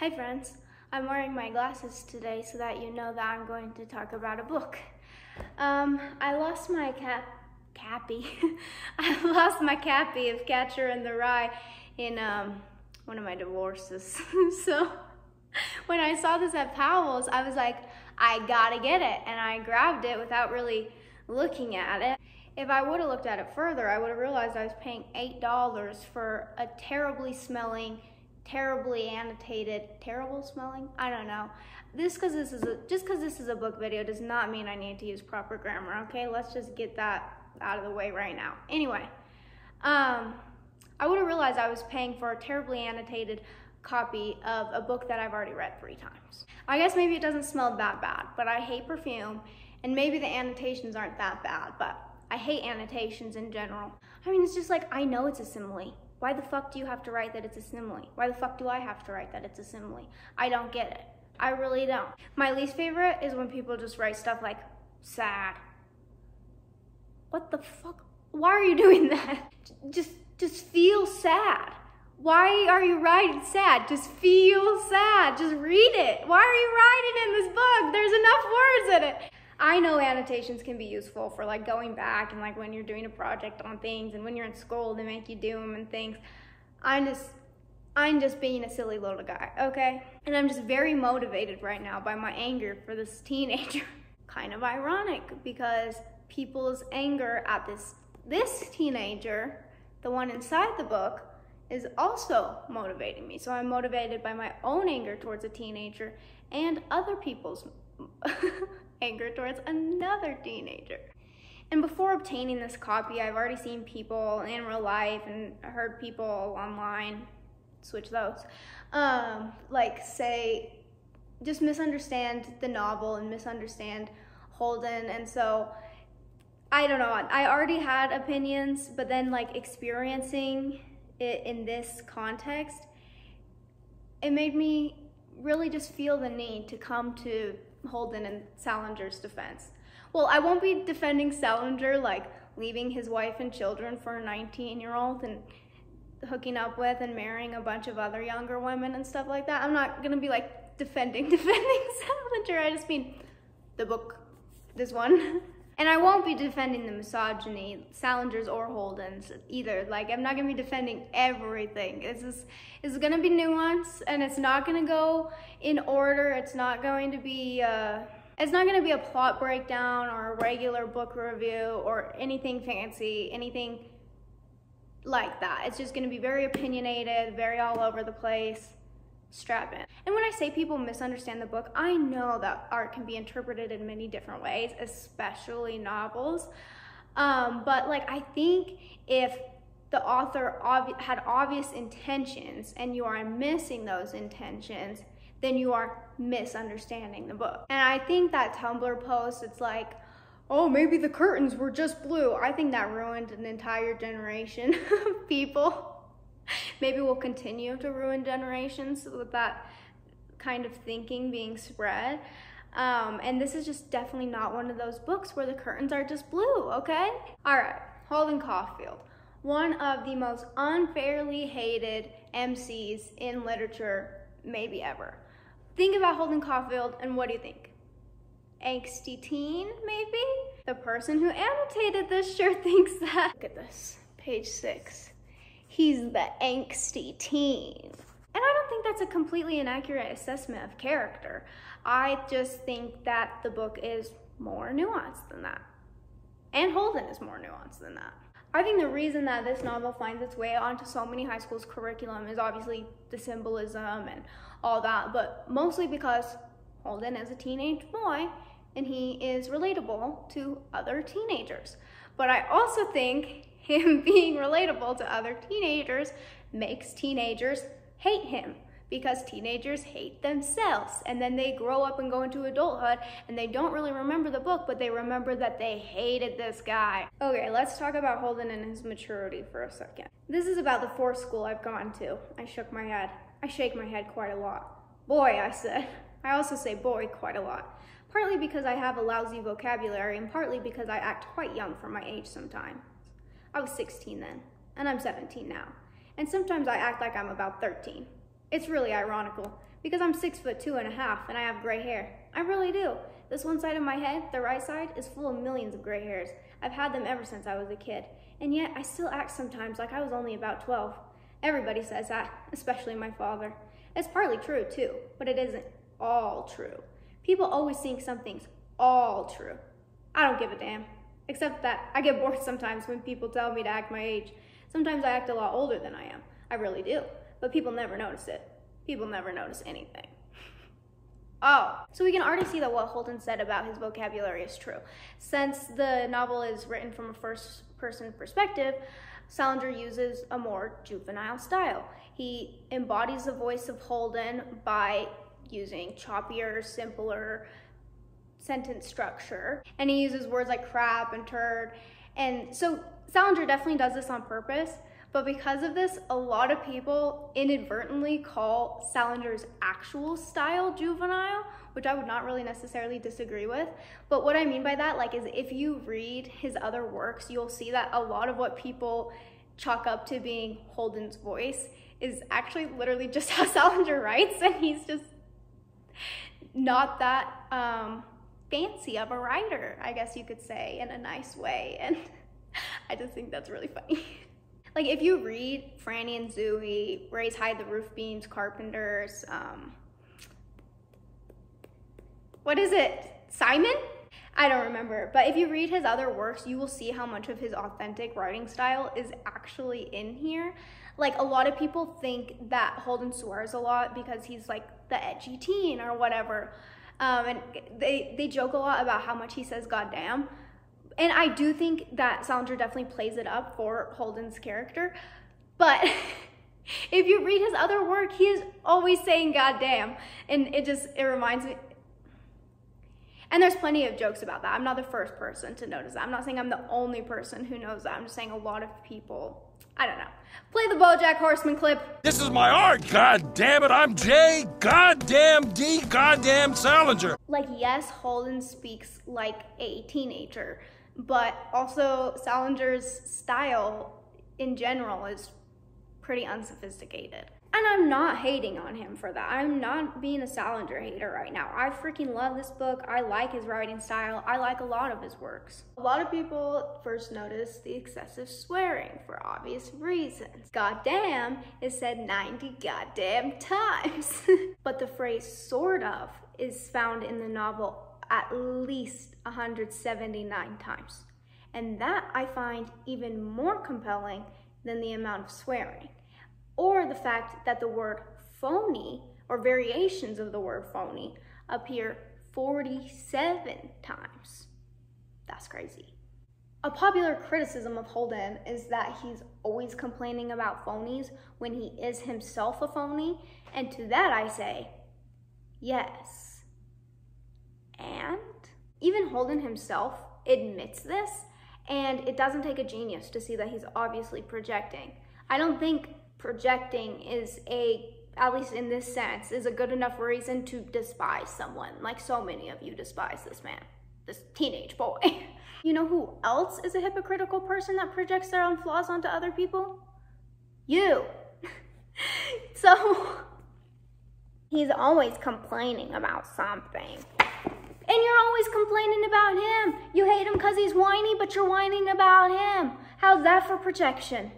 Hi friends, I'm wearing my glasses today so that you know that I'm going to talk about a book. I lost my cappy. I lost my cappy of Catcher in the Rye in one of my divorces. So when I saw this at Powell's, I was like, I gotta get it, and I grabbed it without really looking at it. If I would have looked at it further, I would have realized I was paying $8 for a terribly smelling, terribly annotated, terrible smelling? I don't know. Just because this is a book video does not mean I need to use proper grammar, okay? Let's just get that out of the way right now. Anyway, I would have realized I was paying for a terribly annotated copy of a book that I've already read 3 times. I guess maybe it doesn't smell that bad, but I hate perfume, and maybe the annotations aren't that bad, but I hate annotations in general. I mean, it's just like, I know it's a simile. Why the fuck do you have to write that it's a simile? Why the fuck do I have to write that it's a simile? I don't get it. I really don't. My least favorite is when people just write stuff like, sad. What the fuck? Why are you doing that? Just feel sad. Why are you writing sad? Just feel sad. Just read it. Why are you writing in this book? There's enough words in it. I know annotations can be useful for like going back and like when you're doing a project on things and when you're in school they make you do them and things. I'm just being a silly little guy, okay? And I'm just very motivated right now by my anger for this teenager. Kind of ironic because people's anger at this teenager, the one inside the book, is also motivating me. So I'm motivated by my own anger towards a teenager and other people's anger towards another teenager. And before obtaining this copy, I've already seen people in real life and heard people online, switch those, like say, just misunderstand the novel and misunderstand Holden. And so, I don't know, I already had opinions, but then like experiencing it in this context, it made me really just feel the need to come to Holden and Salinger's defense. Well, I won't be defending Salinger, like leaving his wife and children for a 19-year-old and hooking up with and marrying a bunch of other younger women and stuff like that. I'm not gonna be like defending Salinger. I just mean the book, this one. And I won't be defending the misogyny, Salinger's or Holden's either. Like, I'm not gonna be defending everything. It's gonna be nuanced, and it's not gonna go in order. It's not going to be a plot breakdown or a regular book review or anything fancy, anything like that. It's just gonna be very opinionated, very all over the place. Strap in. And when I say people misunderstand the book, I know that art can be interpreted in many different ways, especially novels. But like, I think if the author had obvious intentions and you are missing those intentions, then you are misunderstanding the book. And I think that Tumblr post, it's like, oh, maybe the curtains were just blue. I think that ruined an entire generation of people. Maybe we'll continue to ruin generations with that kind of thinking being spread. And this is just definitely not one of those books where the curtains are just blue, okay? All right, Holden Caulfield, one of the most unfairly hated MCs in literature, maybe ever. Think about Holden Caulfield and what do you think? Angsty teen, maybe? The person who annotated this sure thinks that. Look at this, page 6. He's the angsty teen. And I don't think that's a completely inaccurate assessment of character. I just think that the book is more nuanced than that. And Holden is more nuanced than that. I think the reason that this novel finds its way onto so many high schools' curriculum is obviously the symbolism and all that, but mostly because Holden is a teenage boy and he is relatable to other teenagers. But I also think him being relatable to other teenagers makes teenagers hate him because teenagers hate themselves, and then they grow up and go into adulthood and they don't really remember the book, but they remember that they hated this guy. Okay, let's talk about Holden and his maturity for a second. This is about the 4th school I've gone to. I shook my head. I shake my head quite a lot. Boy, I said. I also say boy quite a lot. Partly because I have a lousy vocabulary and partly because I act quite young for my age sometimes. I was 16 then, and I'm 17 now. And sometimes I act like I'm about 13. It's really ironical because I'm 6'2.5" and I have gray hair. I really do. This one side of my head, the right side, is full of millions of gray hairs. I've had them ever since I was a kid, and yet I still act sometimes like I was only about 12. Everybody says that, especially my father. It's partly true too, but it isn't all true. People always think something's all true. I don't give a damn, except that I get bored sometimes when people tell me to act my age. Sometimes I act a lot older than I am. I really do, but people never notice it. People never notice anything. Oh, so we can already see that what Holden said about his vocabulary is true. Since the novel is written from a first-person perspective, Salinger uses a more juvenile style. He embodies the voice of Holden by using choppier, simpler sentence structure, and he uses words like crap and turd. And so Salinger definitely does this on purpose, but because of this, a lot of people inadvertently call Salinger's actual style juvenile, which I would not really necessarily disagree with. But what I mean by that, like, is if you read his other works, you'll see that a lot of what people chalk up to being Holden's voice is actually literally just how Salinger writes, and he's just not that fancy of a writer, I guess you could say, in a nice way. And I just think that's really funny. Like, if you read Franny and Zooey, Raise Hide the Roof Beans, Carpenters, what is it? Simon? I don't remember. But if you read his other works, you will see how much of his authentic writing style is actually in here. Like, a lot of people think that Holden swears a lot because he's like the edgy teen or whatever. And they joke a lot about how much he says goddamn. And I do think that Salinger definitely plays it up for Holden's character. But if you read his other work, he is always saying goddamn. And it reminds me. And there's plenty of jokes about that. I'm not the first person to notice that. I'm not saying I'm the only person who knows that. I'm just saying a lot of people, I don't know. Play the BoJack Horseman clip. This is my art, god damn it, I'm J, goddamn D, goddamn Salinger. Like, yes, Holden speaks like a teenager, but also Salinger's style in general is pretty unsophisticated. And I'm not hating on him for that. I'm not being a Salinger hater right now. I freaking love this book. I like his writing style. I like a lot of his works. A lot of people first notice the excessive swearing for obvious reasons. Goddamn is said 90 goddamn times. But the phrase sort of is found in the novel at least 179 times. And that I find even more compelling than the amount of swearing. Or the fact that the word phony, or variations of the word phony, appear 47 times. That's crazy. A popular criticism of Holden is that he's always complaining about phonies when he is himself a phony, and to that I say, yes. And even Holden himself admits this, and it doesn't take a genius to see that he's obviously projecting. I don't think projecting is at least in this sense, is a good enough reason to despise someone, like so many of you despise this man, this teenage boy. You know who else is a hypocritical person that projects their own flaws onto other people? You. So, he's always complaining about something. And you're always complaining about him. You hate him because he's whiny, but you're whining about him. How's that for projection?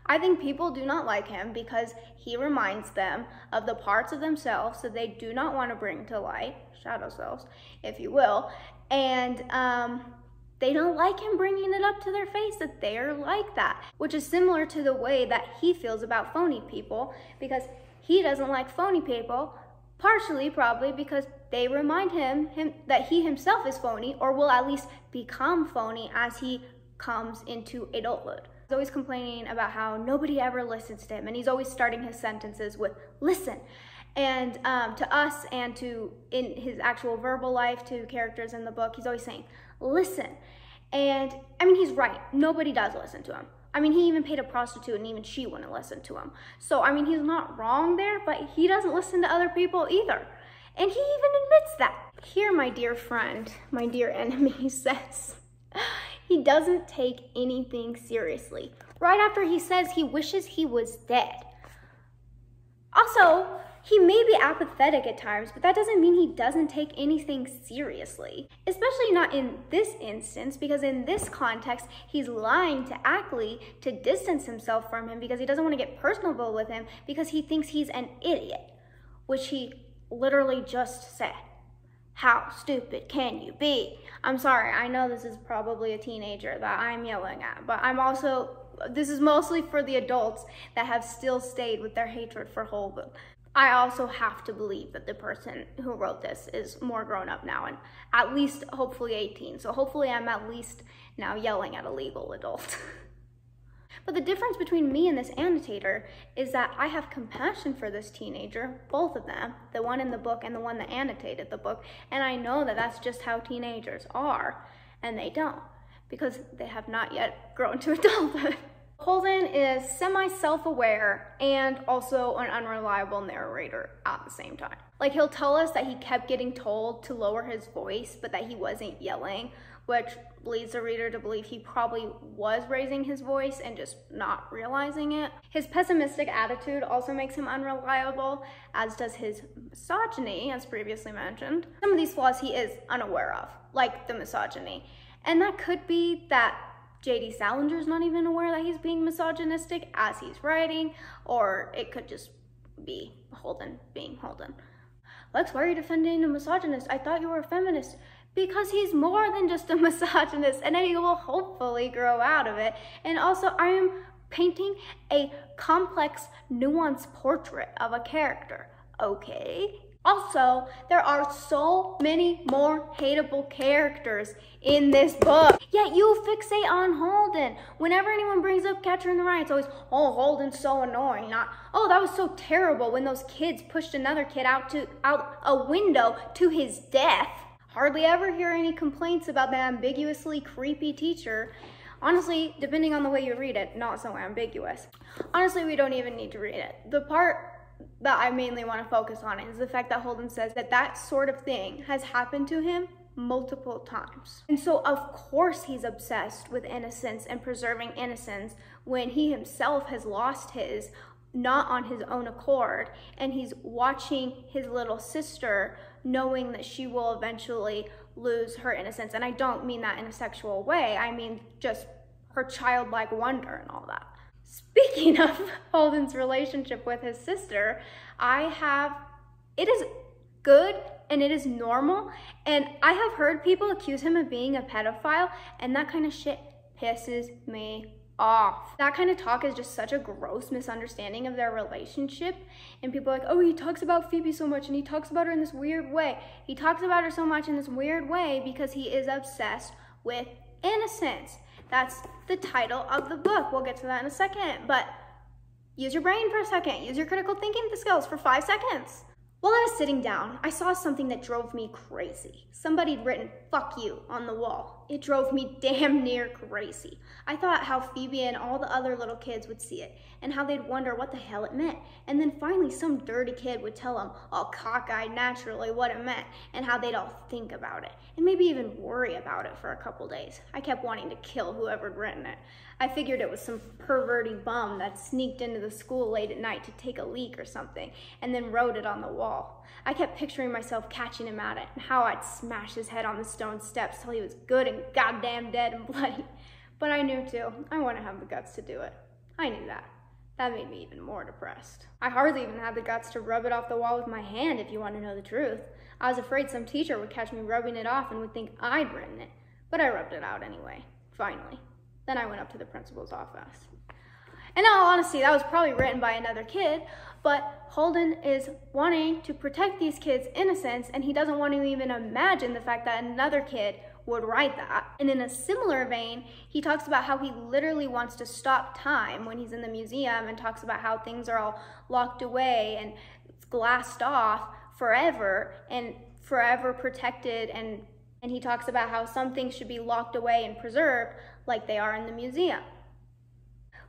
I think people do not like him because he reminds them of the parts of themselves that they do not want to bring to light, shadow selves, if you will, and they don't like him bringing it up to their face that they're like that, which is similar to the way that he feels about phony people, because he doesn't like phony people, partially probably because they remind him that he himself is phony, or will at least become phony as he comes into adulthood. He's always complaining about how nobody ever listens to him, and he's always starting his sentences with listen. And to us and to in his actual verbal life to characters in the book, he's always saying listen. And I mean, he's right, nobody does listen to him. I mean, he even paid a prostitute and even she wouldn't listen to him. So I mean, he's not wrong there, but he doesn't listen to other people either, and he even admits that. Here, my dear friend, my dear enemy, says he doesn't take anything seriously right after he says he wishes he was dead. Also, He may be apathetic at times, but that doesn't mean he doesn't take anything seriously. Especially not in this instance, because in this context, he's lying to Ackley to distance himself from him because he doesn't want to get personable with him because he thinks he's an idiot, which he literally just said. How stupid can you be? I'm sorry, I know this is probably a teenager that I'm yelling at, but this is mostly for the adults that have still stayed with their hatred for Holden. I also have to believe that the person who wrote this is more grown up now and at least hopefully 18. So hopefully I'm at least now yelling at a legal adult. But the difference between me and this annotator is that I have compassion for this teenager, both of them, the one in the book and the one that annotated the book, and I know that that's just how teenagers are, and they don't, because they have not yet grown to adulthood. Holden is semi-self-aware and also an unreliable narrator at the same time. Like, he'll tell us that he kept getting told to lower his voice, but that he wasn't yelling, which leads the reader to believe he probably was raising his voice and just not realizing it. His pessimistic attitude also makes him unreliable, as does his misogyny, as previously mentioned. Some of these flaws he is unaware of, like the misogyny. And that could be that J.D. Salinger's not even aware that he's being misogynistic as he's writing, or it could just be Holden being Holden. Lex, why are you defending a misogynist? I thought you were a feminist. Because he's more than just a misogynist, and he will hopefully grow out of it. And also, I am painting a complex, nuanced portrait of a character, okay? Also, there are so many more hateable characters in this book. Yet you fixate on Holden. Whenever anyone brings up Catcher in the Rye, it's always, oh, Holden's so annoying. Not, oh, that was so terrible when those kids pushed another kid out a window to his death. Hardly ever hear any complaints about the ambiguously creepy teacher. Honestly, depending on the way you read it, not so ambiguous. Honestly, we don't even need to read it. The part that I mainly want to focus on is the fact that Holden says that that sort of thing has happened to him multiple times. And so of course he's obsessed with innocence and preserving innocence when he himself has lost his, not on his own accord, and he's watching his little sister knowing that she will eventually lose her innocence. And I don't mean that in a sexual way, I mean just her childlike wonder and all that. Speaking of Holden's relationship with his sister, it is good and it is normal, and I have heard people accuse him of being a pedophile, and that kind of shit pisses me off. That kind of talk is just such a gross misunderstanding of their relationship, and people are like, oh, he talks about Phoebe so much and he talks about her in this weird way. He talks about her so much in this weird way because he is obsessed with innocence. That's the title of the book. We'll get to that in a second, but use your brain for a second. Use your critical thinking skills for 5 seconds. While I was sitting down, I saw something that drove me crazy. Somebody'd written, "fuck you," on the wall. It drove me damn near crazy. I thought how Phoebe and all the other little kids would see it, and how they'd wonder what the hell it meant. And then finally some dirty kid would tell them, all cockeyed naturally, what it meant, and how they'd all think about it, and maybe even worry about it for a couple days. I kept wanting to kill whoever'd written it. I figured it was some perverty bum that sneaked into the school late at night to take a leak or something, and then wrote it on the wall. I kept picturing myself catching him at it, and how I'd smash his head on the stone steps till he was good and goddamn dead and bloody. But I knew too, I wouldn't have the guts to do it. I knew that. That made me even more depressed. I hardly even had the guts to rub it off the wall with my hand, if you want to know the truth. I was afraid some teacher would catch me rubbing it off and would think I'd written it. But I rubbed it out anyway, finally. Then I went up to the principal's office. In all honesty, that was probably written by another kid, but Holden is wanting to protect these kids' innocence, and he doesn't want to even imagine the fact that another kid would write that. And in a similar vein, he talks about how he literally wants to stop time when he's in the museum, and talks about how things are all locked away and glassed off forever and forever protected, and he talks about how some things should be locked away and preserved like they are in the museum.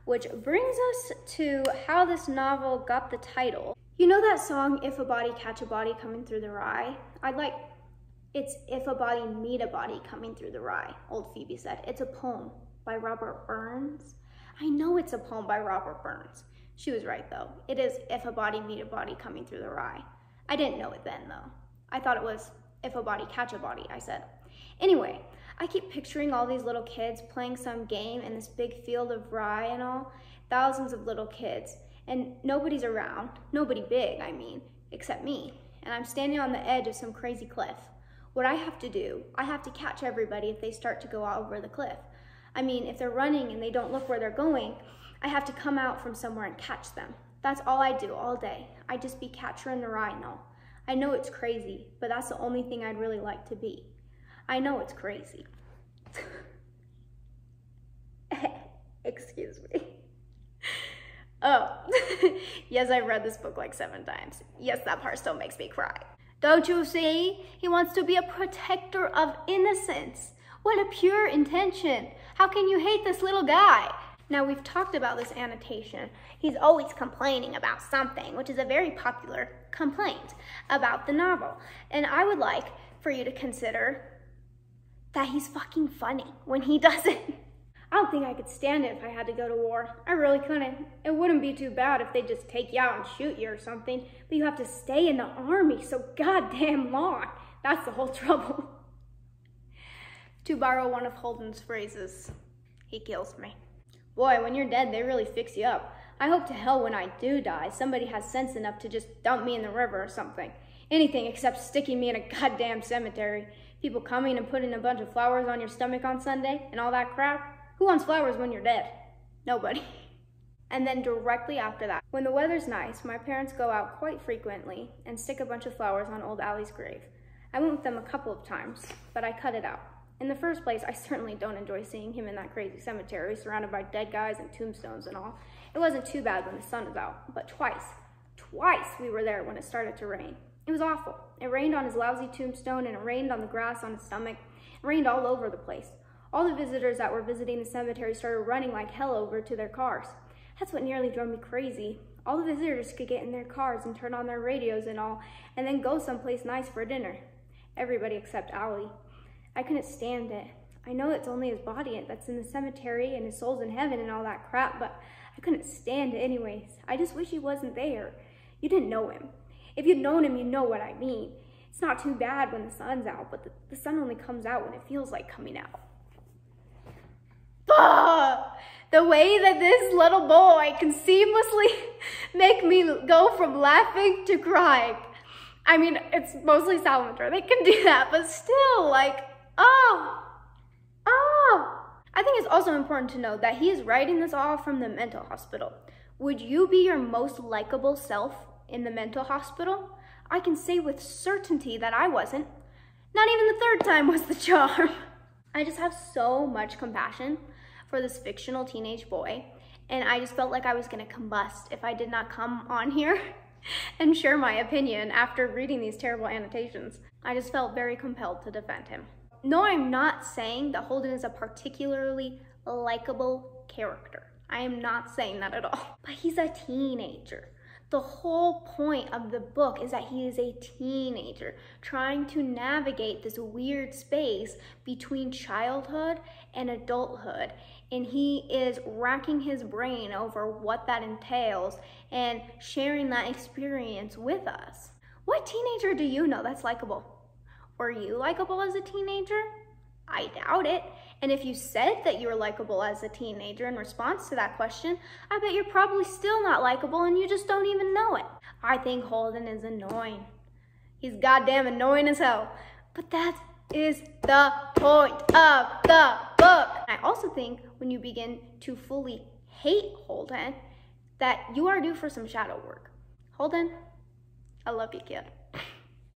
Which brings us to how this novel got the title. You know that song, "If a Body Catch a Body Coming Through the Rye"? It's "If a Body Meet a Body Coming Through the Rye," old Phoebe said. It's a poem by Robert Burns. I know it's a poem by Robert Burns. She was right though. It is if a body meet a body coming through the rye. I didn't know it then though. I thought it was if a body catch a body, I said. Anyway, I keep picturing all these little kids playing some game in this big field of rye and all. Thousands of little kids. And nobody's around. Nobody big, I mean, except me. And I'm standing on the edge of some crazy cliff. What I have to do, I have to catch everybody if they start to go out over the cliff. I mean, if they're running and they don't look where they're going, I have to come out from somewhere and catch them. That's all I do all day. I just be catcher in the rye and all. I know it's crazy, but that's the only thing I'd really like to be. I know it's crazy. Excuse me. Oh, yes, I've read this book like 7 times. Yes, that part still makes me cry. Don't you see? He wants to be a protector of innocence. What a pure intention. How can you hate this little guy? Now, we've talked about this annotation. He's always complaining about something, which is a very popular complaint about the novel. And I would like for you to consider that he's fucking funny when he does it. I don't think I could stand it if I had to go to war. I really couldn't. It wouldn't be too bad if they just take you out and shoot you or something, but you have to stay in the army so goddamn long. That's the whole trouble. To borrow one of Holden's phrases, he kills me. Boy, when you're dead, they really fix you up. I hope to hell when I do die, somebody has sense enough to just dump me in the river or something. Anything except sticking me in a goddamn cemetery. People coming and putting a bunch of flowers on your stomach on Sunday and all that crap. Who wants flowers when you're dead? Nobody. And then directly after that, when the weather's nice, my parents go out quite frequently and stick a bunch of flowers on old Allie's grave. I went with them a couple of times, but I cut it out. In the first place, I certainly don't enjoy seeing him in that crazy cemetery surrounded by dead guys and tombstones and all. It wasn't too bad when the sun was out, but twice we were there when it started to rain. It was awful. It rained on his lousy tombstone and it rained on the grass on his stomach. It rained all over the place. All the visitors that were visiting the cemetery started running like hell over to their cars. That's what nearly drove me crazy. All the visitors could get in their cars and turn on their radios and all, and then go someplace nice for dinner. Everybody except Allie. I couldn't stand it. I know it's only his body that's in the cemetery and his soul's in heaven and all that crap, but I couldn't stand it anyways. I just wish he wasn't there. You didn't know him. If you'd known him, you know what I mean. It's not too bad when the sun's out, but the sun only comes out when it feels like coming out. The way that this little boy can seamlessly make me go from laughing to crying. I mean, it's mostly Salvatore. They can do that, but still, like, oh. I think it's also important to note that he is writing this all from the mental hospital. Would you be your most likable self in the mental hospital? I can say with certainty that I wasn't. Not even the third time was the charm. I just have so much compassion for this fictional teenage boy, and I just felt like I was gonna combust if I did not come on here and share my opinion after reading these terrible annotations. I just felt very compelled to defend him. No, I'm not saying that Holden is a particularly likable character. I am not saying that at all, but he's a teenager. The whole point of the book is that he is a teenager trying to navigate this weird space between childhood and adulthood. And he is racking his brain over what that entails and sharing that experience with us. What teenager do you know that's likable? Were you likable as a teenager? I doubt it. And if you said that you were likable as a teenager in response to that question, I bet you're probably still not likable and you just don't even know it. I think Holden is annoying. He's goddamn annoying as hell. But that is the point of the book. I also think when you begin to fully hate Holden, that you are due for some shadow work. Holden, I love you, kid.